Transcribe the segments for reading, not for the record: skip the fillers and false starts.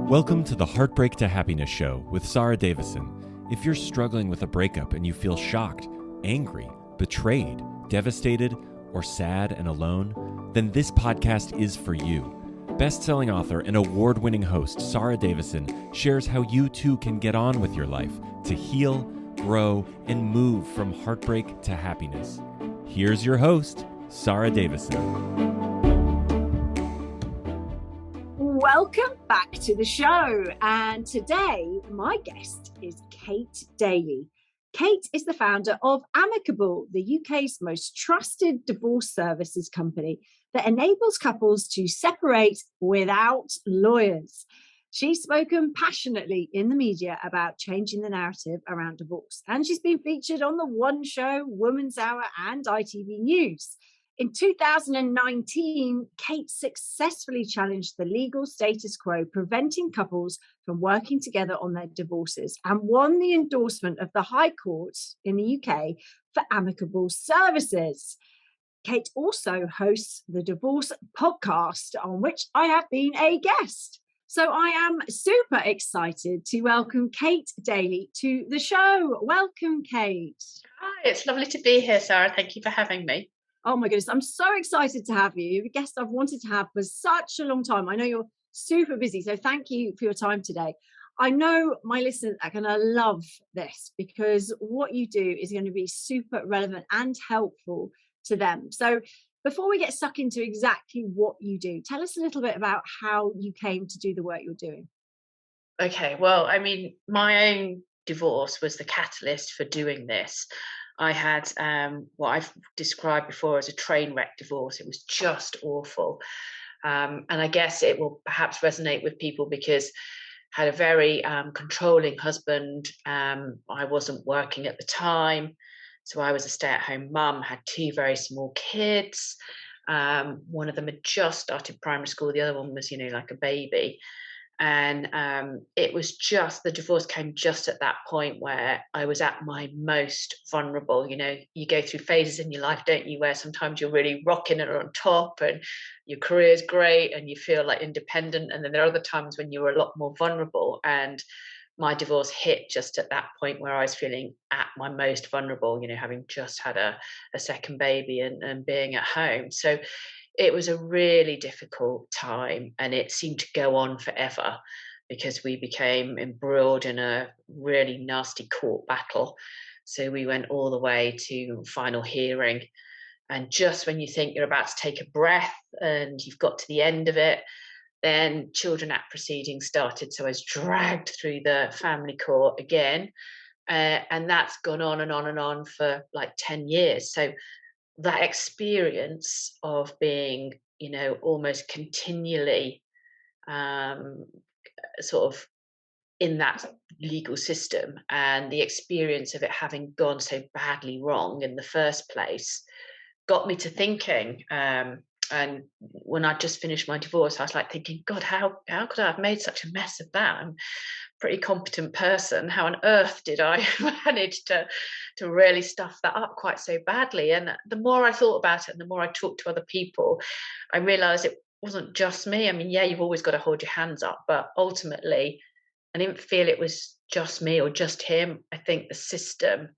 Welcome to the Heartbreak to Happiness show with Sarah Davison. If you're struggling with a breakup and you feel shocked, angry, betrayed, devastated, or sad and alone, then this podcast is for you. Best-selling author and award-winning host Sarah Davison shares how you too can get on with your life to heal, grow, and move from heartbreak to happiness. Here's your host, Sarah Davison. Welcome back to the show, and today my guest is Kate Daly. Kate is the founder of Amicable, the UK's most trusted divorce services company that enables couples to separate without lawyers. She's spoken passionately in the media about changing the narrative around divorce, and she's been featured on the One Show, Woman's Hour, and ITV News. In 2019, Kate successfully challenged the legal status quo, preventing couples from working together on their divorces, and won the endorsement of the High Court in the UK for amicable services. Kate also hosts the Divorce Podcast, on which I have been a guest. So I am super excited to welcome Kate Daly to the show. Welcome, Kate. Hi, it's lovely to be here, Sarah. Thank you for having me. Oh my goodness, I'm so excited to have you. You're a guest I've wanted to have for such a long time. I know you're super busy, so thank you for your time today. I know my listeners are going to love this because what you do is going to be super relevant and helpful to them. So before we get stuck into exactly what you do, tell us a little bit about how you came to do the work you're doing. Okay, well, I mean, my own divorce was the catalyst for doing this. I had what I've described before as a train wreck divorce. It was just awful. And I guess it will perhaps resonate with people because I had a very controlling husband. I wasn't working at the time. So I was a stay-at-home mum, had two very small kids. One of them had just started primary school. The other one was, like a baby. And it was just, the divorce came just at that point where I was at my most vulnerable. You go through phases in your life, don't you, where sometimes you're really rocking and on top and your career's great and you feel like independent. And then there are other times when you're a lot more vulnerable. And my divorce hit just at that point where I was feeling at my most vulnerable, having just had a second baby and being at home. So it was a really difficult time, and it seemed to go on forever because we became embroiled in a really nasty court battle. So we went all the way to final hearing. And just when you think you're about to take a breath and you've got to the end of it, then Children Act proceedings started. So I was dragged through the family court again. And that's gone on and on and on for like 10 years. So that experience of being, almost continually sort of in that legal system, and the experience of it having gone so badly wrong in the first place got me to thinking. And when I just finished my divorce, I was like thinking, God, how could I have made such a mess of that? I'm a pretty competent person. How on earth did I manage to really stuff that up quite so badly? And the more I thought about it and the more I talked to other people, I realized it wasn't just me. I mean, yeah, you've always got to hold your hands up, but ultimately, I didn't feel it was just me or just him. I think the system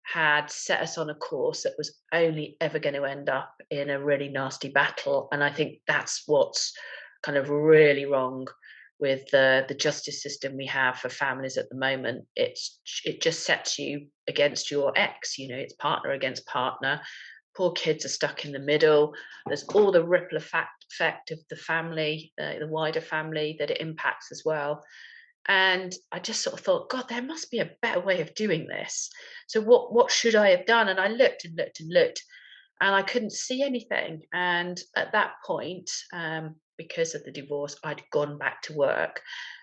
had set us on a course that was only ever going to end up in a really nasty battle. And I think that's what's kind of really wrong with the justice system we have for families at the moment. It just sets you against your ex, it's partner against partner. Poor kids are stuck in the middle. There's all the ripple effect of the family, the wider family that it impacts as well. And I just sort of thought, God, there must be a better way of doing this. So what should I have done? And I looked and looked and looked, and I couldn't see anything. And at that point, because of the divorce, I'd gone back to work,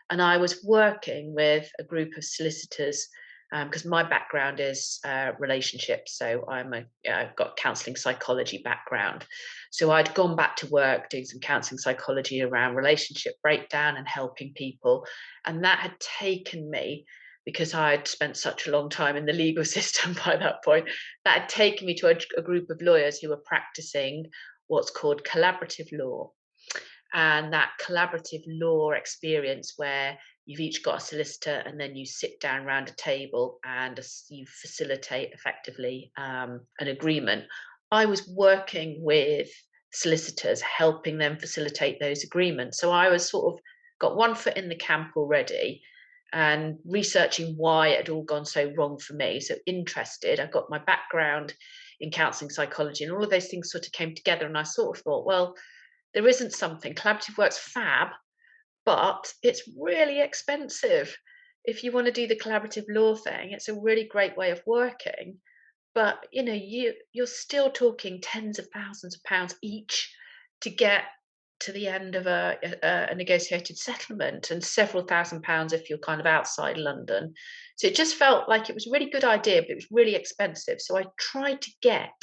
and I was working with a group of solicitors because my background is relationships. So I've got counselling psychology background. So I'd gone back to work doing some counselling psychology around relationship breakdown and helping people. And that had taken me, because I'd spent such a long time in the legal system by that point, that had taken me to a group of lawyers who were practicing what's called collaborative law. and that collaborative law experience where you've each got a solicitor and then you sit down around a table and you facilitate effectively an agreement. I was working with solicitors, helping them facilitate those agreements. So I was sort of got one foot in the camp already and researching why it had all gone so wrong for me. So interested, I got my background in counselling psychology, and all of those things sort of came together. And I sort of thought, well, there isn't something. Collaborative work's fab, but it's really expensive. If you want to do the collaborative law thing, it's a really great way of working. But you're still talking tens of thousands of pounds each to get to the end of a negotiated settlement, and several £1,000s if you're kind of outside London. So it just felt like it was a really good idea, but it was really expensive. So I tried to get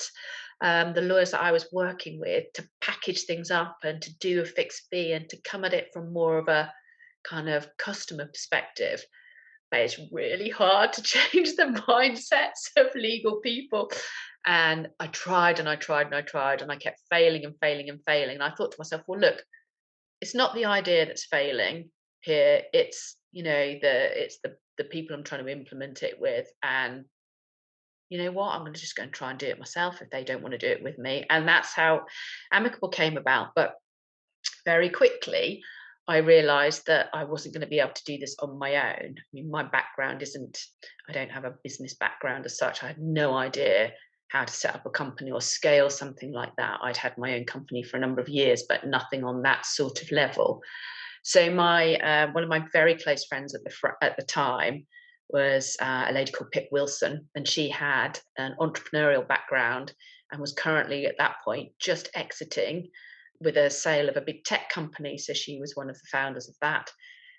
the lawyers that I was working with to package things up and to do a fixed fee and to come at it from more of a kind of customer perspective. But it's really hard to change the mindsets of legal people. And I tried and I tried and I tried, and I kept failing and failing and failing. And I thought to myself, well, look, it's not the idea that's failing here. It's, the people I'm trying to implement it with. And you know what, I'm going to just go and try and do it myself if they don't want to do it with me. And that's how Amicable came about. But very quickly, I realized that I wasn't going to be able to do this on my own. I mean, my background I don't have a business background as such. I had no idea how to set up a company or scale something like that. I'd had my own company for a number of years, but nothing on that sort of level. So my one of my very close friends at the time was a lady called Pip Wilson, and she had an entrepreneurial background and was currently at that point just exiting with a sale of a big tech company. So she was one of the founders of that.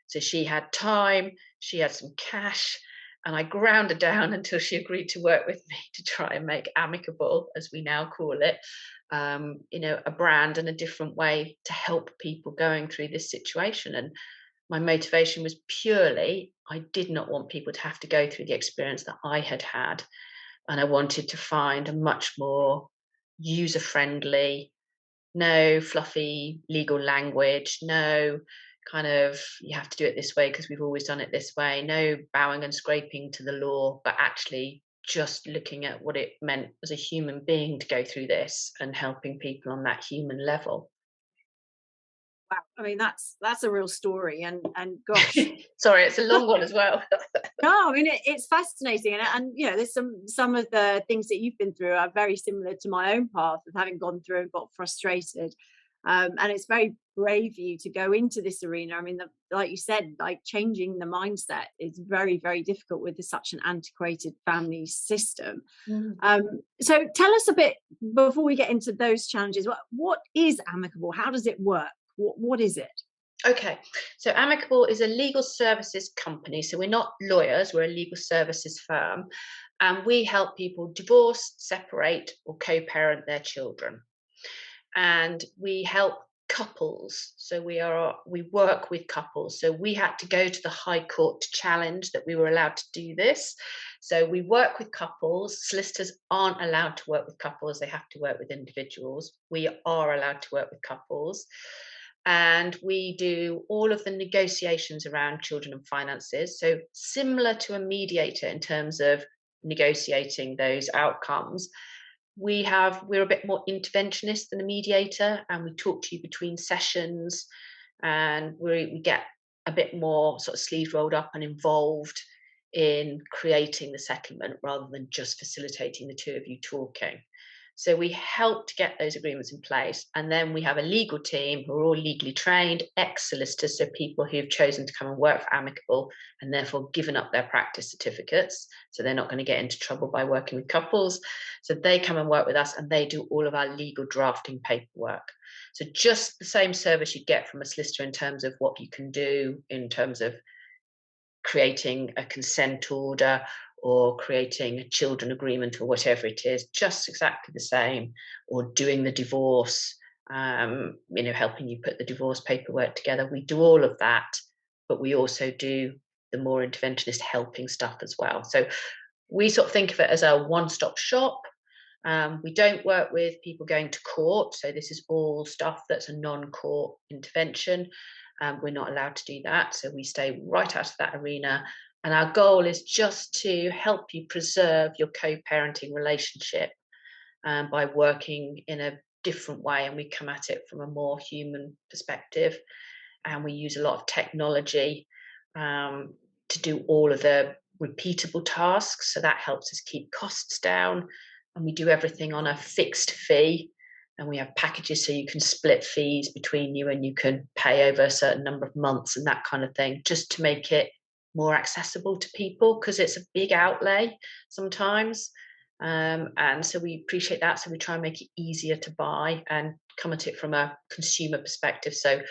So she had time, she had some cash, and I ground her down until she agreed to work with me to try and make Amicable, as we now call it, a brand and a different way to help people going through this situation. And my motivation was purely, I did not want people to have to go through the experience that I had had. And I wanted to find a much more user-friendly, no fluffy legal language, no kind of, you have to do it this way because we've always done it this way, no bowing and scraping to the law, but actually just looking at what it meant as a human being to go through this and helping people on that human level. Wow, I mean that's a real story, and gosh, sorry, it's a long one as well. No, I mean it's fascinating, and there's some of the things that you've been through are very similar to my own path of having gone through and got frustrated, and it's very brave of you to go into this arena. I mean, like you said, like changing the mindset is very, very difficult with such an antiquated family system. So tell us a bit before we get into those challenges. What is Amicable? How does it work? What is it? Okay, so Amicable is a legal services company. So we're not lawyers, we're a legal services firm, and we help people divorce, separate, or co-parent their children. And we help couples. So we work with couples. So we had to go to the High Court to challenge that we were allowed to do this. So we work with couples. Solicitors aren't allowed to work with couples. They have to work with individuals. We are allowed to work with couples. And we do all of the negotiations around children and finances. So similar to a mediator in terms of negotiating those outcomes, we're a bit more interventionist than a mediator, and we talk to you between sessions, and we get a bit more sort of sleeves rolled up and involved in creating the settlement rather than just facilitating the two of you talking. So we help to get those agreements in place. And then we have a legal team who are all legally trained, ex-solicitors, so people who've chosen to come and work for Amicable and therefore given up their practice certificates. So they're not going to get into trouble by working with couples. So they come and work with us, and they do all of our legal drafting paperwork. So just the same service you get from a solicitor in terms of what you can do in terms of creating a consent order or creating a children agreement or whatever it is, just exactly the same, or doing the divorce, helping you put the divorce paperwork together. We do all of that, but we also do the more interventionist helping stuff as well. So we sort of think of it as a one-stop shop. We don't work with people going to court. So this is all stuff that's a non-court intervention. We're not allowed to do that. So we stay right out of that arena. And our goal is just to help you preserve your co-parenting relationship by working in a different way. And we come at it from a more human perspective. And we use a lot of technology to do all of the repeatable tasks. So that helps us keep costs down. And we do everything on a fixed fee. And we have packages so you can split fees between you, and you can pay over a certain number of months and that kind of thing, just to make it more accessible to people, because it's a big outlay sometimes. And so we appreciate that. So we try and make it easier to buy and come at it from a consumer perspective. So,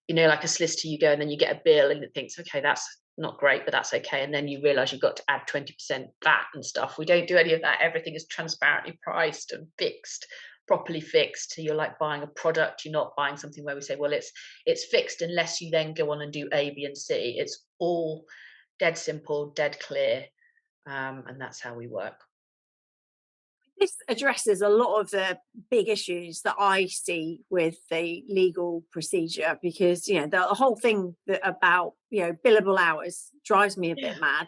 like a solicitor, you go and then you get a bill and it thinks, okay, that's not great, but that's okay. And then you realize you've got to add 20% VAT and stuff. We don't do any of that. Everything is transparently priced and fixed, properly fixed. So you're like buying a product. You're not buying something where we say, well, it's fixed unless you then go on and do A, B, and C. It's all dead simple, dead clear. And that's how we work. This addresses a lot of the big issues that I see with the legal procedure, because the whole thing about billable hours drives me a bit mad.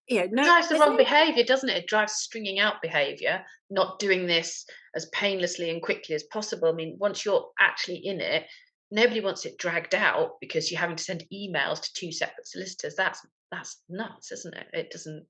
It drives the wrong behaviour, doesn't it? It drives stringing out behaviour, not doing this as painlessly and quickly as possible. I mean, once you're actually in it, nobody wants it dragged out because you're having to send emails to two separate solicitors. That's nuts, isn't it? It doesn't.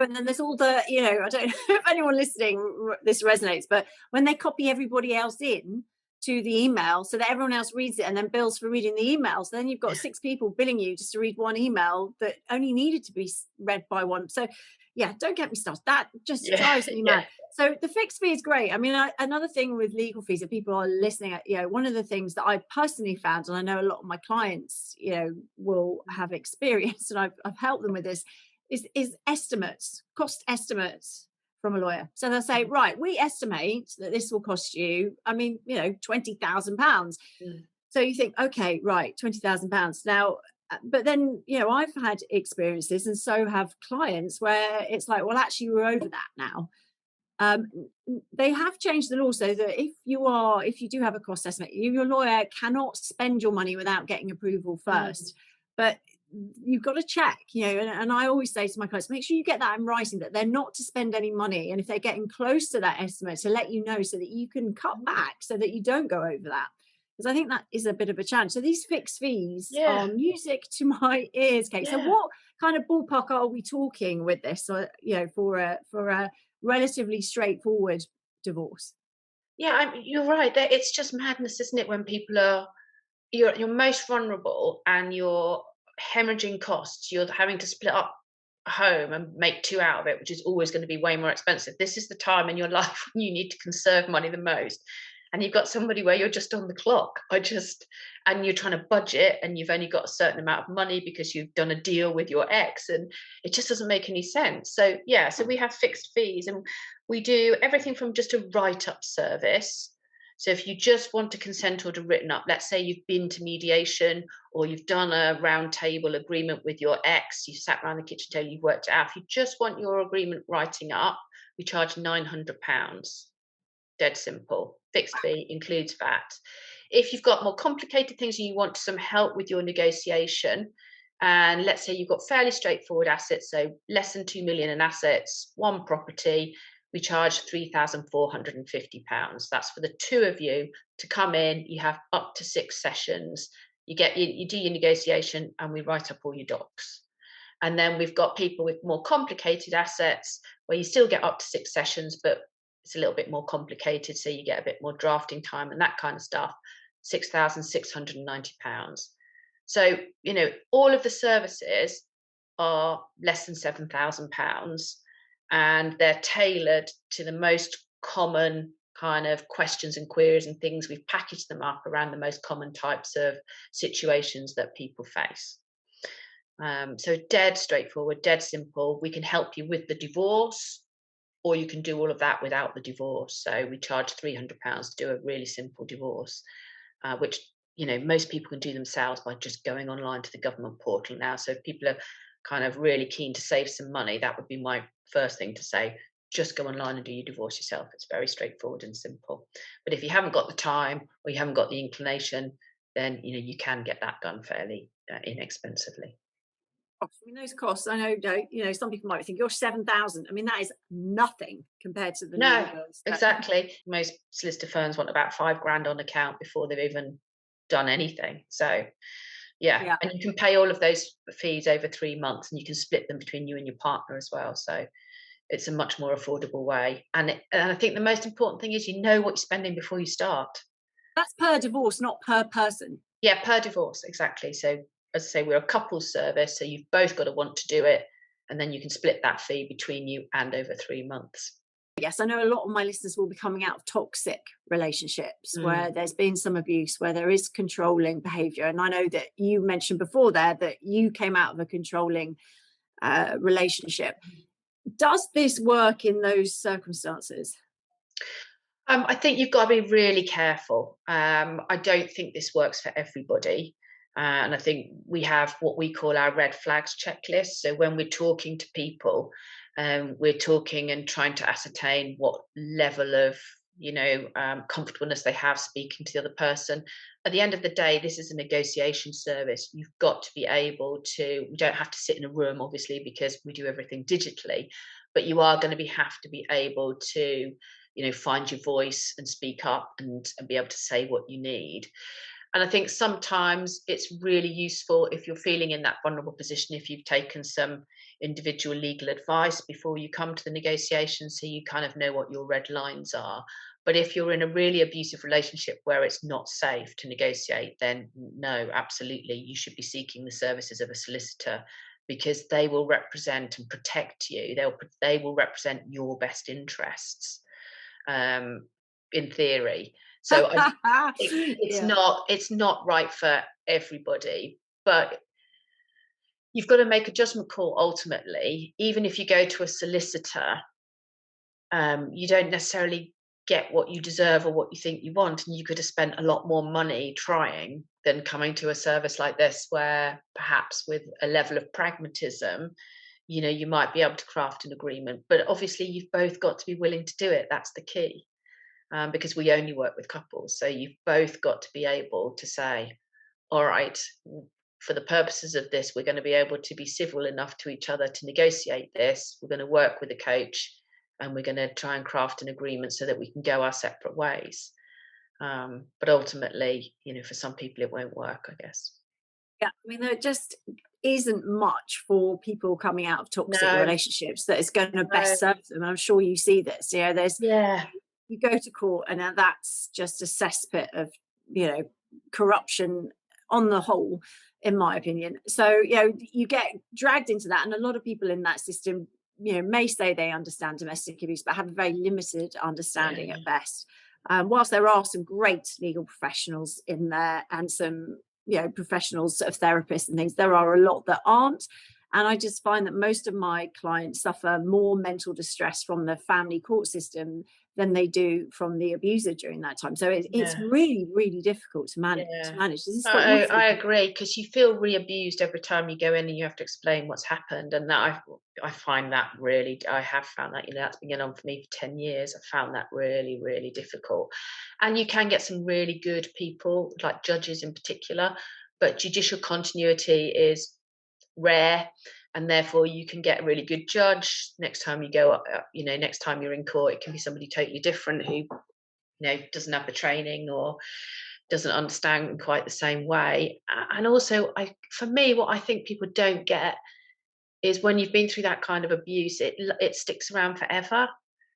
And then there's all the, I don't know if anyone listening this resonates, but when they copy everybody else in to the email so that everyone else reads it and then bills for reading the emails, then you've got 6 people billing you just to read one email that only needed to be read by one. So yeah, don't get me started. That just drives me mad. So the fixed fee is great. I mean, another thing with legal fees, if people are listening, one of the things that I personally found, and I know a lot of my clients, will have experienced, and I've helped them with this, is estimates, cost estimates from a lawyer. So they'll say, right, we estimate that this will cost you, £20,000. So you think, okay, right, £20,000. Now, but then, I've had experiences, and so have clients, where it's like, well, actually, we're over that now. They have changed the law so that if you do have a cost estimate, your lawyer cannot spend your money without getting approval first. But you've got to check, and I always say to my clients, make sure you get that in writing, that they're not to spend any money. And if they're getting close to that estimate, to let you know so that you can cut back so that you don't go over that. Because I think that is a bit of a challenge. So these fixed fees are music to my ears, Kate. So what kind of ballpark are we talking with this, for a relatively straightforward divorce? Yeah, you're right. It's just madness, isn't it? When people you're most vulnerable and you're hemorrhaging costs, you're having to split up a home and make 2 out of it, which is always going to be way more expensive. This is the time in your life when you need to conserve money the most, and you've got somebody where you're just on the clock. And you're trying to budget, and you've only got a certain amount of money because you've done a deal with your ex, and it just doesn't make any sense. So we have fixed fees, and we do everything from just a write-up service. So if you just want a consent order written up, let's say you've been to mediation, or you've done a round table agreement with your ex, you've sat around the kitchen table, you've worked it out. If you just want your agreement writing up, we charge £900. Dead simple. Fixed fee, includes VAT. If you've got more complicated things and you want some help with your negotiation, and let's say you've got fairly straightforward assets, so less than 2 million in assets, one property, we charge £3,450. That's for the 2 of you to come in. You have up to 6 sessions. You do your negotiation, and we write up all your docs. And then we've got people with more complicated assets where you still get up to 6 sessions, but it's a little bit more complicated, so you get a bit more drafting time and that kind of stuff. £6,690. So all of the services are less than £7,000. And they're tailored to the most common kind of questions and queries and things. We've packaged them up around the most common types of situations that people face. So dead straightforward, dead simple. We can help you with the divorce, or you can do all of that without the divorce. So we charge £300 to do a really simple divorce, which most people can do themselves by just going online to the government portal now. So if people are kind of really keen to save some money, that would be my first thing to say. just go online and do your divorce yourself. It's very straightforward and simple. But if you haven't got the time or you haven't got the inclination, then you can get that done fairly inexpensively. I mean, those costs, I know, some people might think you're 7,000. I mean, that is nothing compared to the legal No, bills. exactly. Most solicitor firms want about 5 grand on account before they've even done anything. So yeah, Yeah. and you can pay all of those fees over 3 months, and you can split them between you and your partner as well. So it's a much more affordable way. And I think the most important thing is you know what you're spending before you start. That's per divorce, not per person. Yeah, per divorce, exactly. So as I say, we're a couples service, so you've both got to want to do it, and then you can split that fee between you and over 3 months. Yes, I know a lot of my listeners will be coming out of toxic relationships where there's been some abuse, where there is controlling behavior. And I know that you mentioned before there that you came out of a controlling relationship. Does this work in those circumstances? I think you've got to be really careful. I don't think this works for everybody. And I think we have what we call our red flags checklist. So when we're talking to people, we're talking and trying to ascertain what level of, comfortableness they have speaking to the other person. At the end of the day, this is a negotiation service. You've got to be able to, we don't have to sit in a room, obviously, because we do everything digitally, but you are going to have to be able to, find your voice and speak up and be able to say what you need. And I think sometimes it's really useful if you're feeling in that vulnerable position, if you've taken some individual legal advice before you come to the negotiation, so you kind of know what your red lines are. But if you're in a really abusive relationship where it's not safe to negotiate, then no, absolutely, you should be seeking the services of a solicitor, because they will represent and protect you. They will represent your best interests, in theory. So it's Yeah. not right for everybody, but you've got to make a judgment call ultimately. Even if you go to a solicitor, you don't necessarily get what you deserve or what you think you want, and you could have spent a lot more money trying than coming to a service like this, where perhaps with a level of pragmatism, you might be able to craft an agreement. But obviously you've both got to be willing to do it. That's the key. Because we only work with couples. So you've both got to be able to say, all right, for the purposes of this, we're going to be able to be civil enough to each other to negotiate this. We're going to work with a coach, and we're going to try and craft an agreement so that we can go our separate ways. But ultimately, for some people, it won't work, I guess. Yeah, I mean, there just isn't much for people coming out of toxic No, relationships that is going to no. best serve them. I'm sure you see this. There's Yeah. you go to court, and that's just a cesspit of corruption on the whole, in my opinion. So you get dragged into that, and a lot of people in that system may say they understand domestic abuse but have a very limited understanding Yeah. at best. Whilst there are some great legal professionals in there and some professionals, sort of therapists and things, there are a lot that aren't. And I just find that most of my clients suffer more mental distress from the family court system than they do from the abuser during that time. So it's really, really difficult to manage. Yeah. This is what you I agree, because you feel re-abused every time you go in and you have to explain what's happened. And that I find that really, I have found that, that's been going on for me for 10 years. I found that really, really difficult. And you can get some really good people, like judges in particular, but judicial continuity is rare, and therefore you can get a really good judge. Next time you go up, next time you're in court, it can be somebody totally different who doesn't have the training or doesn't understand in quite the same way. And also, for me, what I think people don't get is when you've been through that kind of abuse, it sticks around forever.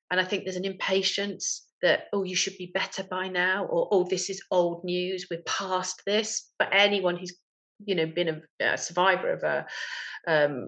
And I think there's an impatience that, oh, you should be better by now, or, oh, this is old news, we're past this. But anyone who's been a survivor of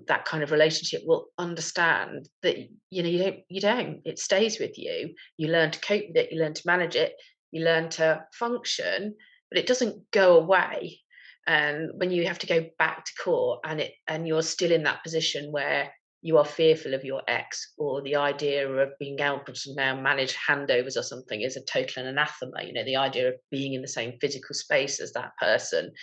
that kind of relationship will understand that you don't, it stays with you. You learn to cope with it, you learn to manage it, you learn to function, but it doesn't go away. And when you have to go back to court and you're still in that position where you are fearful of your ex, or the idea of being able to now manage handovers or something is a total anathema. The idea of being in the same physical space as that person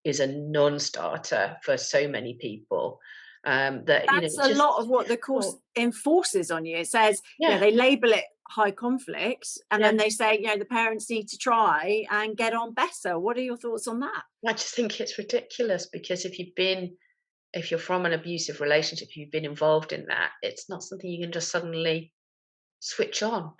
is a non-starter for so many people. That That's a just lot of what the course enforces on you. It says, they label it high conflict, and then they say, the parents need to try and get on better. What are your thoughts on that? I just think it's ridiculous, because if you're from an abusive relationship, you've been involved in that, it's not something you can just suddenly switch on.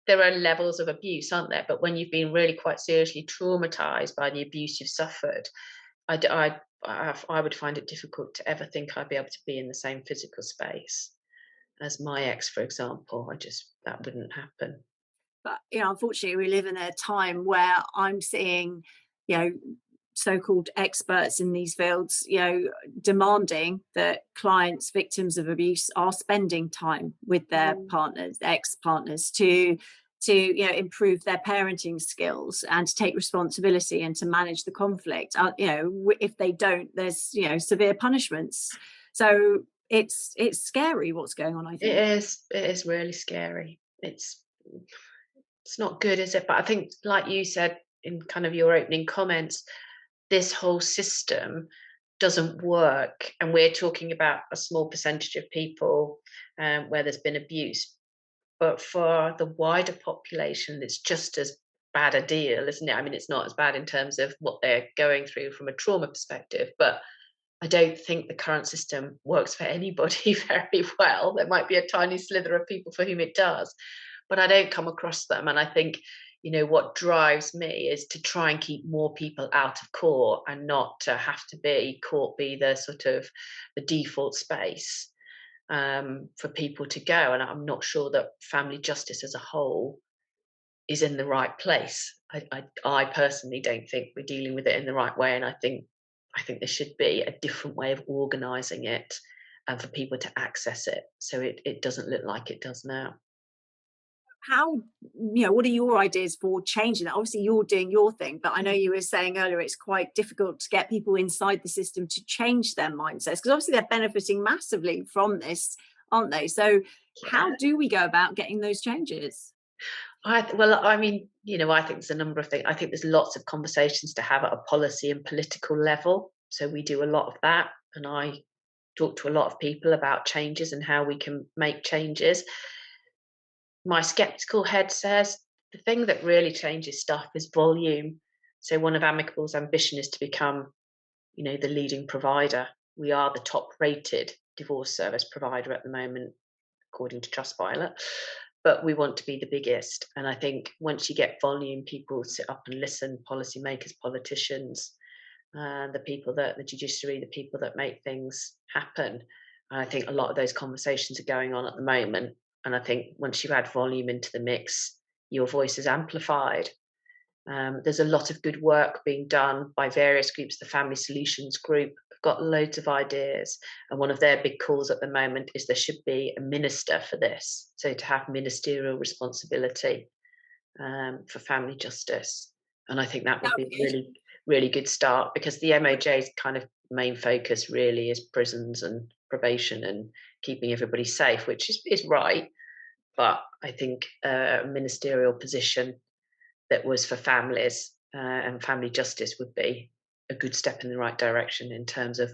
There are levels of abuse, aren't there? But when you've been really quite seriously traumatized by the abuse you've suffered, I would find it difficult to ever think I'd be able to be in the same physical space as my ex, for example. That wouldn't happen. But unfortunately, we live in a time where I'm seeing, so-called experts in these fields, demanding that clients, victims of abuse, are spending time with their partners, ex-partners, to improve their parenting skills and to take responsibility and to manage the conflict. If they don't, there's severe punishments. So it's scary what's going on, I think. It is really scary. It's not good, is it? But I think, like you said in kind of your opening comments, this whole system doesn't work, and we're talking about a small percentage of people where there's been abuse, but for the wider population, it's just as bad a deal, isn't it? I mean, it's not as bad in terms of what they're going through from a trauma perspective, but I don't think the current system works for anybody very well. There might be a tiny slither of people for whom it does, but I don't come across them. And I think, what drives me is to try and keep more people out of court, and not to have to be court be the sort of the default space for people to go. And I'm not sure that family justice as a whole is in the right place. I personally don't think we're dealing with it in the right way, and I think there should be a different way of organising it and for people to access it, so it doesn't look like it does now. How, what are your ideas for changing that? Obviously, you're doing your thing, but I know you were saying earlier it's quite difficult to get people inside the system to change their mindsets, because obviously they're benefiting massively from this, aren't they? So how do we go about getting those changes? I think there's a number of things. I think there's lots of conversations to have at a policy and political level. So we do a lot of that, and I talk to a lot of people about changes and how we can make changes. My skeptical head says the thing that really changes stuff is volume. So one of Amicable's ambition is to become, the leading provider. We are the top rated divorce service provider at the moment, according to Trustpilot, but we want to be the biggest. And I think once you get volume, people sit up and listen, policymakers, politicians, the judiciary, the people that make things happen. And I think a lot of those conversations are going on at the moment. And I think once you add volume into the mix, your voice is amplified. There's a lot of good work being done by various groups. The Family Solutions Group have got loads of ideas. And one of their big calls at the moment is there should be a minister for this. So to have ministerial responsibility for family justice. And I think that would be a really, really good start, because the MOJ's kind of main focus really is prisons and probation and keeping everybody safe, which is right. But I think a ministerial position that was for families and family justice would be a good step in the right direction in terms of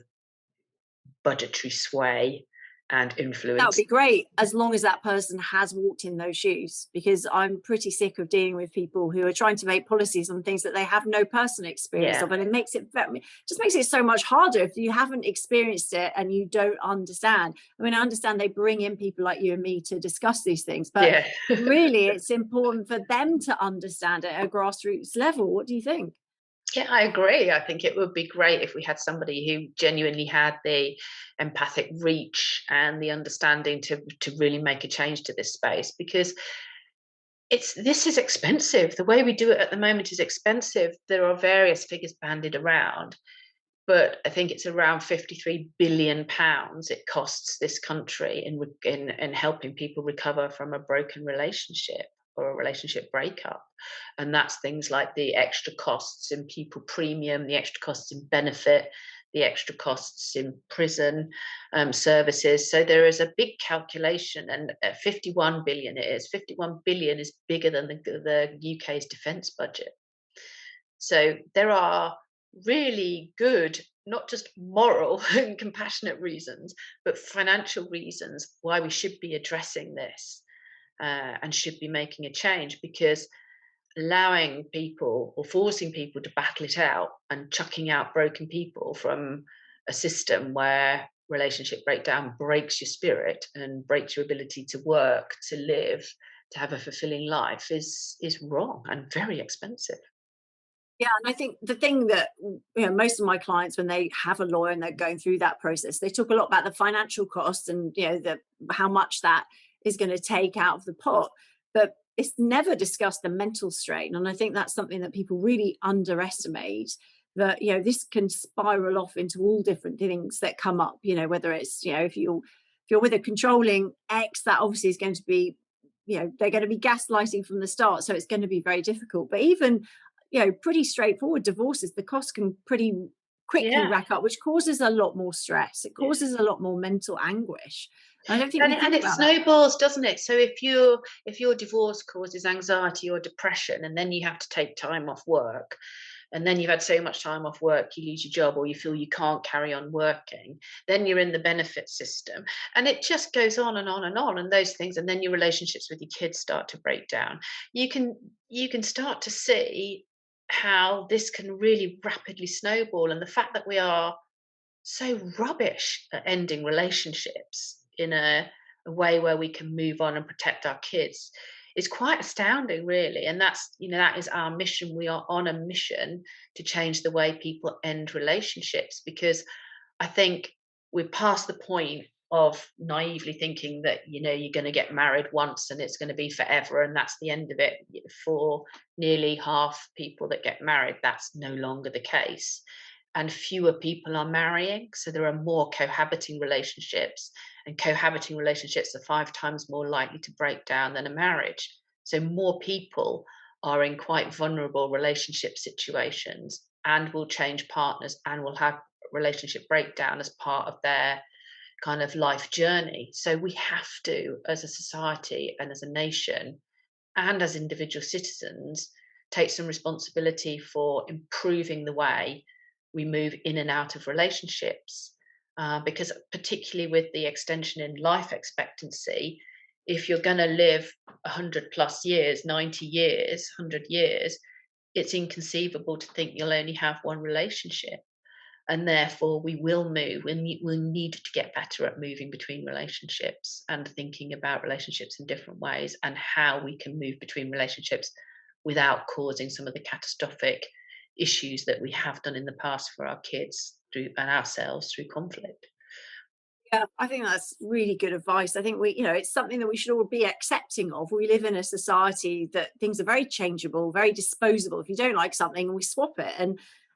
budgetary sway and influence. That would be great, as long as that person has walked in those shoes, because I'm pretty sick of dealing with people who are trying to make policies on things that they have no personal experience of, and it makes it so much harder if you haven't experienced it and you don't understand. I mean, I understand they bring in people like you and me to discuss these things, but really it's important for them to understand it at a grassroots level. What do you think? Yeah, I agree. I think it would be great if we had somebody who genuinely had the empathic reach and the understanding to really make a change to this space, because this is expensive. The way we do it at the moment is expensive. There are various figures bandied around, but I think it's around £53 billion it costs this country in helping people recover from a broken relationship or a relationship breakup. And that's things like the extra costs in pupil premium, the extra costs in benefit, the extra costs in prison services. So there is a big calculation, and 51 billion it is. 51 billion is bigger than the UK's defence budget. So there are really good, not just moral and compassionate reasons, but financial reasons why we should be addressing this, and should be making a change, because allowing people or forcing people to battle it out and chucking out broken people from a system where relationship breakdown breaks your spirit and breaks your ability to work, to live, to have a fulfilling life is wrong and very expensive. Yeah, and I think the thing that most of my clients, when they have a lawyer and they're going through that process, they talk a lot about the financial cost and the how much that is going to take out of the pot, but it's never discussed the mental strain. And I think that's something that people really underestimate. That this can spiral off into all different things that come up. Whether it's if you're with a controlling ex, that obviously is going to be they're going to be gaslighting from the start, so it's going to be very difficult. But even pretty straightforward divorces, the costs can pretty quickly Yeah, rack up, which causes a lot more stress. It yeah. causes a lot more mental anguish. And I don't think And we it, and think it about that. snowballs, doesn't it? So if your divorce causes anxiety or depression, and then you have to take time off work, and then you've had so much time off work, you lose your job, or you feel you can't carry on working, then you're in the benefit system, and it just goes on and on and on, and those things, and then your relationships with your kids start to break down. You can start to see how this can really rapidly snowball, and the fact that we are so rubbish at ending relationships in a way where we can move on and protect our kids is quite astounding, really. And that is our mission. We are on a mission to change the way people end relationships, because I think we're past the point of naively thinking that you're going to get married once and it's going to be forever and that's the end of it. For nearly half people that get married, that's no longer the case, and fewer people are marrying. So there are more cohabiting relationships, and cohabiting relationships are 5 times more likely to break down than a marriage. So more people are in quite vulnerable relationship situations and will change partners and will have relationship breakdown as part of their kind of life journey. So we have to, as a society and as a nation and as individual citizens, take some responsibility for improving the way we move in and out of relationships. Because particularly with the extension in life expectancy, if you're going to live 100 plus years, 90 years, 100 years, it's inconceivable to think you'll only have one relationship. And therefore we will move. We'll need to get better at moving between relationships and thinking about relationships in different ways, and how we can move between relationships without causing some of the catastrophic issues that we have done in the past for our kids through and ourselves through conflict. Yeah, I think that's really good advice. I think it's something that we should all be accepting of. We live in a society that things are very changeable, very disposable. If you don't like something, we swap it.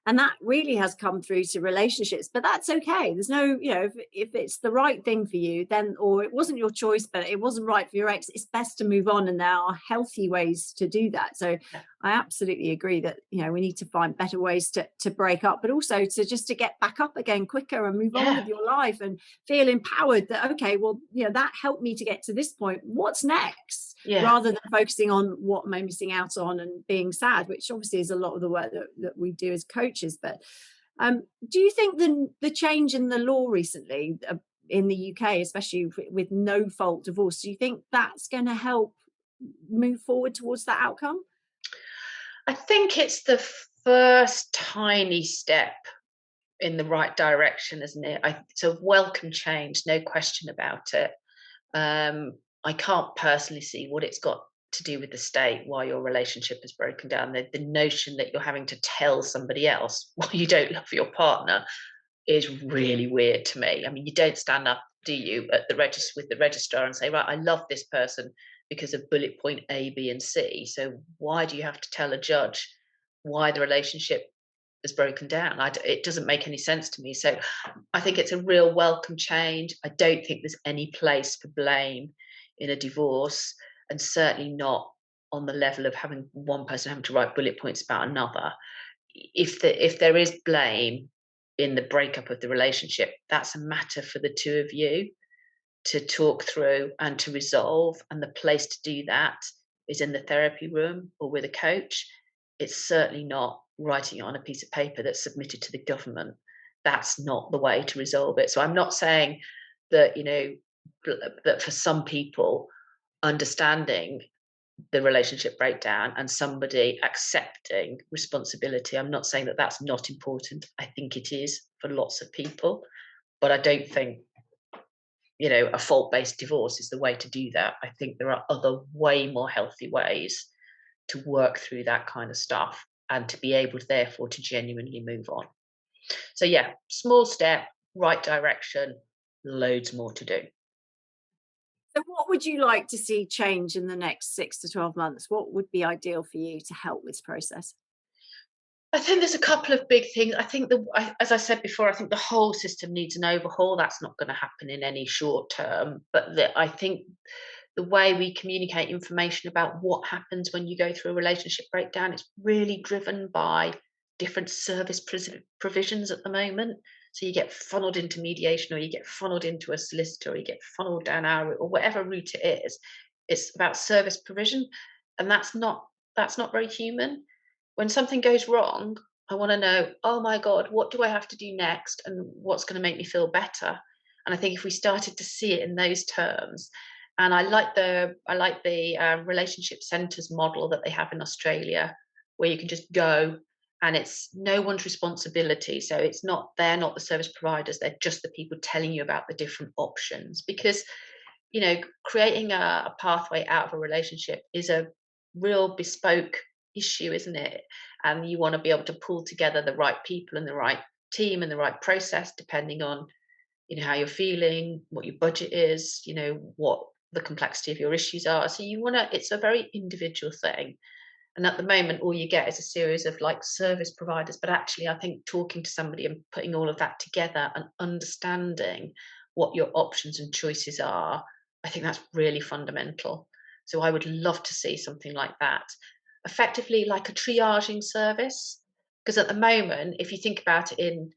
And that really has come through to relationships, but that's okay. There's no, if it's the right thing for you, then, or it wasn't your choice, but it wasn't right for your ex, it's best to move on. And there are healthy ways to do that. So Yeah. I absolutely agree that, we need to find better ways to break up, but also to get back up again quicker and move on Yeah. with your life and feel empowered that, okay, well, that helped me to get to this point. What's next? Yeah. Rather than focusing on what am I missing out on and being sad, which obviously is a lot of the work that we do as coaches. But do you think the change in the law recently in the UK, especially with no fault divorce, do you think that's going to help move forward towards that outcome? I think it's the first tiny step in the right direction, isn't it? It's a welcome change, no question about it. I can't personally see what it's got to do with the state, why your relationship has broken down. The notion that you're having to tell somebody else why you don't love your partner is really weird to me. I mean, you don't stand up, do you, at the register with the registrar and say, right, I love this person because of bullet point A, B, and C. So why do you have to tell a judge why the relationship has broken down? It doesn't make any sense to me. So I think it's a real welcome change. I don't think there's any place for blame in a divorce, and certainly not on the level of having one person having to write bullet points about another. If there is blame in the breakup of the relationship, that's a matter for the two of you to talk through and to resolve, and the place to do that is in the therapy room or with a coach. It's certainly not writing it on a piece of paper that's submitted to the government. That's not the way to resolve it. So I'm not saying that, that for some people, understanding the relationship breakdown and somebody accepting responsibility, I'm not saying that that's not important. I think it is for lots of people, but I don't think, a fault-based divorce is the way to do that. I think there are other way more healthy ways to work through that kind of stuff and to be able to, therefore, to genuinely move on. So yeah, small step, right direction, loads more to do. So what would you like to see change in the next 6 to 12 months? What would be ideal for you to help this process? I think there's a couple of big things. I think as I said before, I think the whole system needs an overhaul. That's not going to happen in any short term, but I think the way we communicate information about what happens when you go through a relationship breakdown is really driven by different service provisions at the moment. So you get funneled into mediation, or you get funneled into a solicitor, or you get funneled down our route, or whatever route it is. It's about service provision, and that's not very human. When something goes wrong, I want to know, oh my God, what do I have to do next, and what's going to make me feel better? And I think if we started to see it in those terms, and I like the relationship centres model that they have in Australia, where you can just go and it's no one's responsibility. So they're not the service providers; they're just the people telling you about the different options. Because creating a pathway out of a relationship is a real bespoke issue, isn't it? And you want to be able to pull together the right people and the right team and the right process, depending on how you're feeling, what your budget is, what the complexity of your issues are. So it's a very individual thing. And at the moment, all you get is a series of service providers. But actually, I think talking to somebody and putting all of that together and understanding what your options and choices are, I think that's really fundamental. So I would love to see something like that, effectively like a triaging service. Because at the moment, if you think about it in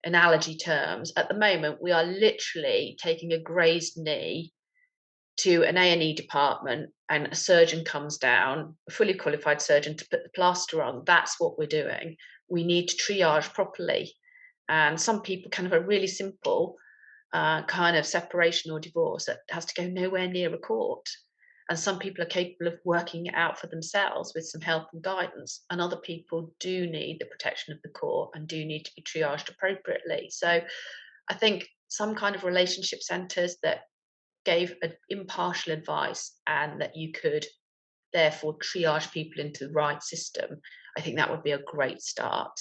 analogy terms, at the moment, we are literally taking a grazed knee to an A&E department, and a surgeon comes down, a fully qualified surgeon, to put the plaster on. That's what we're doing. We need to triage properly. And some people kind of a really simple kind of separation or divorce that has to go nowhere near a court. And some people are capable of working it out for themselves with some help and guidance. And other people do need the protection of the court and do need to be triaged appropriately. So I think some kind of relationship centres that gave impartial advice and that you could therefore triage people into the right system, I think that would be a great start.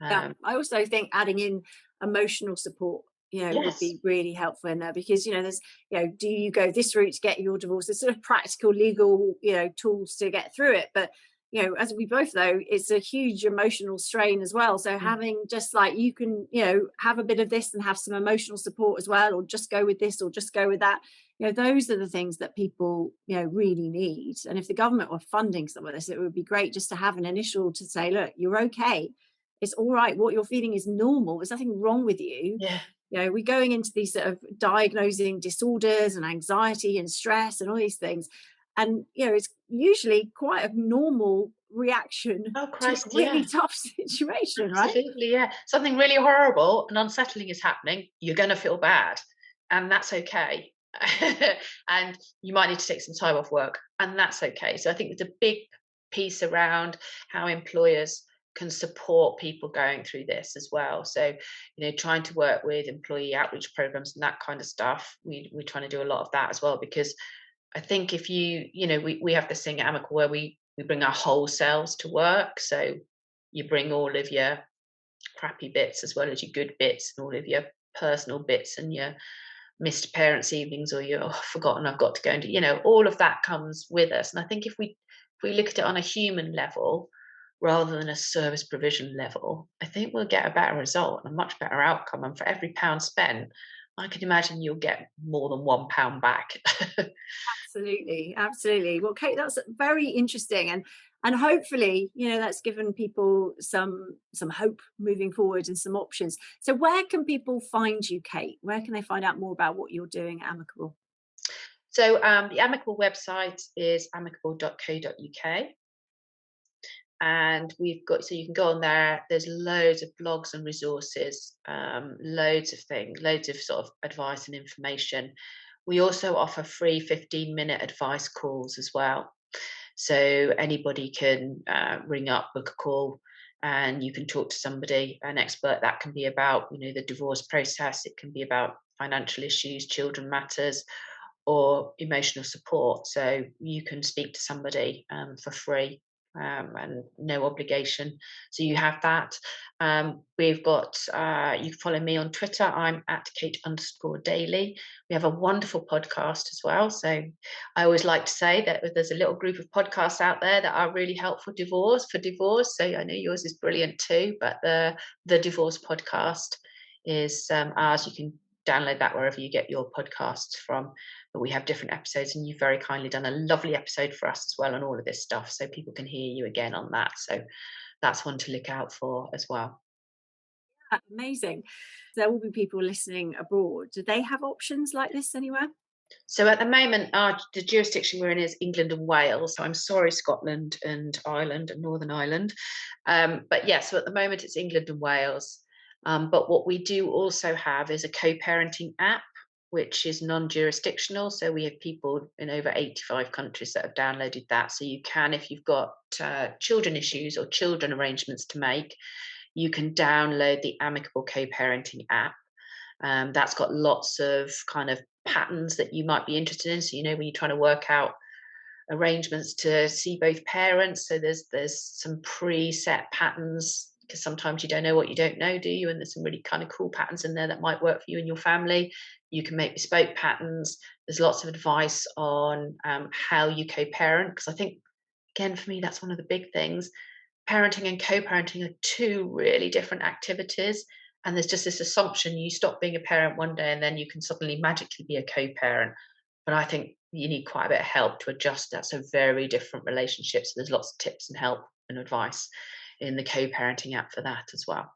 Yeah, I also think adding in emotional support, would Yes. be really helpful in there, because there's do you go this route to get your divorce? There's sort of practical legal tools to get through it, but as we both know, it's a huge emotional strain as well. So having just you can have a bit of this and have some emotional support as well, or just go with this or just go with that. Those are the things that people really need. And if the government were funding some of this, it would be great just to have an initial to say, look, you're okay. It's all right. What you're feeling is normal. There's nothing wrong with you. Yeah. We're going into these sort of diagnosing disorders and anxiety and stress and all these things. And, it's usually quite a normal reaction Oh, to a Christ, really yeah. tough situation, right? Absolutely, yeah. Something really horrible and unsettling is happening. You're going to feel bad, and that's okay. And you might need to take some time off work, and that's okay. So I think there's a big piece around how employers can support people going through this as well. So, trying to work with employee outreach programs and that kind of stuff. We're trying to do a lot of that as well, because I think if we have this thing at Amicable where we bring our whole selves to work. So you bring all of your crappy bits as well as your good bits, and all of your personal bits, and your missed parents' evenings, or your forgotten I've got to go and do, all of that comes with us. And I think if we look at it on a human level rather than a service provision level, I think we'll get a better result and a much better outcome. And for every pound spent, I can imagine you'll get more than £1 back. Absolutely. Well, Kate, that's very interesting, and hopefully, that's given people some hope moving forward and some options. So, where can people find you, Kate? Where can they find out more about what you're doing at Amicable? So the Amicable website is amicable.co.uk. And we've got, so you can go on there, there's loads of blogs and resources, loads of things, loads of sort of advice and information. We also offer free 15-minute advice calls as well. So anybody can ring up, book a call, and you can talk to somebody, an expert. That can be about, the divorce process. It can be about financial issues, children matters, or emotional support. So you can speak to somebody for free. And no obligation. So you have that. We've got, you can follow me on Twitter. I'm at Kate_Daly. We have a wonderful podcast as well. So I always like to say that there's a little group of podcasts out there that are really helpful for divorce. So I know yours is brilliant too, but the divorce podcast is ours. You can download that wherever you get your podcasts from. But we have different episodes, and you've very kindly done a lovely episode for us as well on all of this stuff, so people can hear you again on that. So that's one to look out for as well. Amazing. There will be people listening abroad. Do they have options like this anywhere? So at the moment, the jurisdiction we're in is England and Wales. So I'm sorry, Scotland and Ireland and Northern Ireland. But yeah, so at the moment it's England and Wales. But what we do also have is a co-parenting app, which is non-jurisdictional. So we have people in over 85 countries that have downloaded that. So you can, if you've got children issues or children arrangements to make, you can download the Amicable co-parenting app. That's got lots of kind of patterns that you might be interested in. So, when you're trying to work out arrangements to see both parents, so there's some preset patterns, because sometimes you don't know what you don't know, do you? And there's some really kind of cool patterns in there that might work for you and your family. You can make bespoke patterns. There's lots of advice on how you co-parent, because I think, again, for me, that's one of the big things. Parenting and co-parenting are two really different activities. And there's just this assumption you stop being a parent one day and then you can suddenly magically be a co-parent. But I think you need quite a bit of help to adjust that. So very different relationships. So there's lots of tips and help and advice in the co-parenting app for that as well.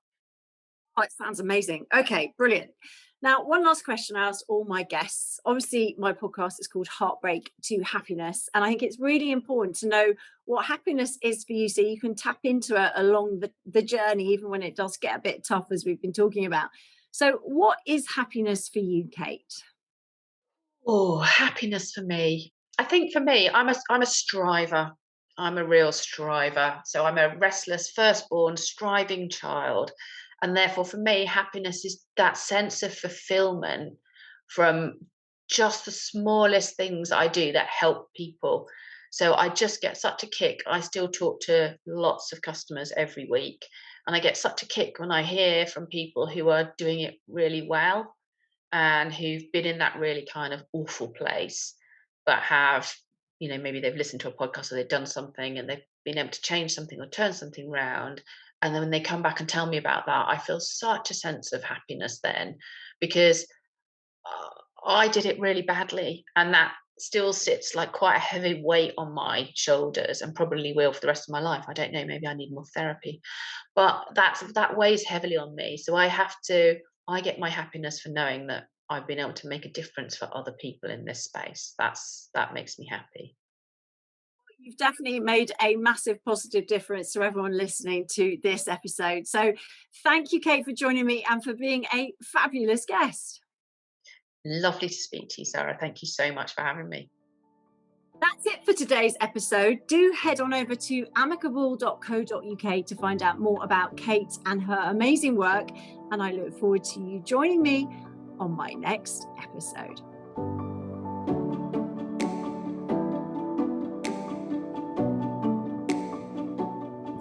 Oh, it sounds amazing. Okay, brilliant. Now, one last question I asked all my guests. Obviously, my podcast is called Heartbreak to Happiness. And I think it's really important to know what happiness is for you, so you can tap into it along the journey, even when it does get a bit tough, as we've been talking about. So what is happiness for you, Kate? Oh, happiness for me. I think for me, I'm a striver. I'm a real striver. So I'm a restless, firstborn, striving child. And therefore, for me, happiness is that sense of fulfillment from just the smallest things I do that help people. So I just get such a kick. I still talk to lots of customers every week. And I get such a kick when I hear from people who are doing it really well and who've been in that really kind of awful place, but have, maybe they've listened to a podcast or they've done something and they've been able to change something or turn something around. And then when they come back and tell me about that, I feel such a sense of happiness then, because I did it really badly, and that still sits like quite a heavy weight on my shoulders, and probably will for the rest of my life. I don't know, maybe I need more therapy, but that weighs heavily on me. So I get my happiness for knowing that I've been able to make a difference for other people in this space. That makes me happy. You've definitely made a massive positive difference to everyone listening to this episode. So thank you, Kate, for joining me and for being a fabulous guest. Lovely to speak to you, Sarah. Thank you so much for having me. That's it for today's episode. Do head on over to amicable.co.uk to find out more about Kate and her amazing work. And I look forward to you joining me on my next episode.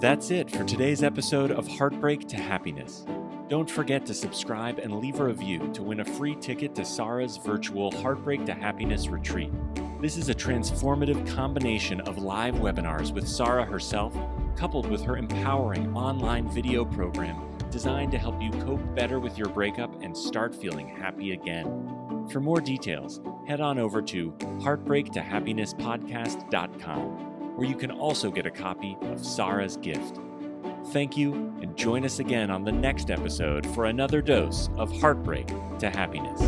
That's it for today's episode of Heartbreak to Happiness. Don't forget to subscribe and leave a review to win a free ticket to Sarah's virtual Heartbreak to Happiness retreat. This is a transformative combination of live webinars with Sarah herself, coupled with her empowering online video program designed to help you cope better with your breakup and start feeling happy again. For more details, head on over to heartbreaktohappinesspodcast.com, where you can also get a copy of Sarah's gift. Thank you, and join us again on the next episode for another dose of Heartbreak to Happiness.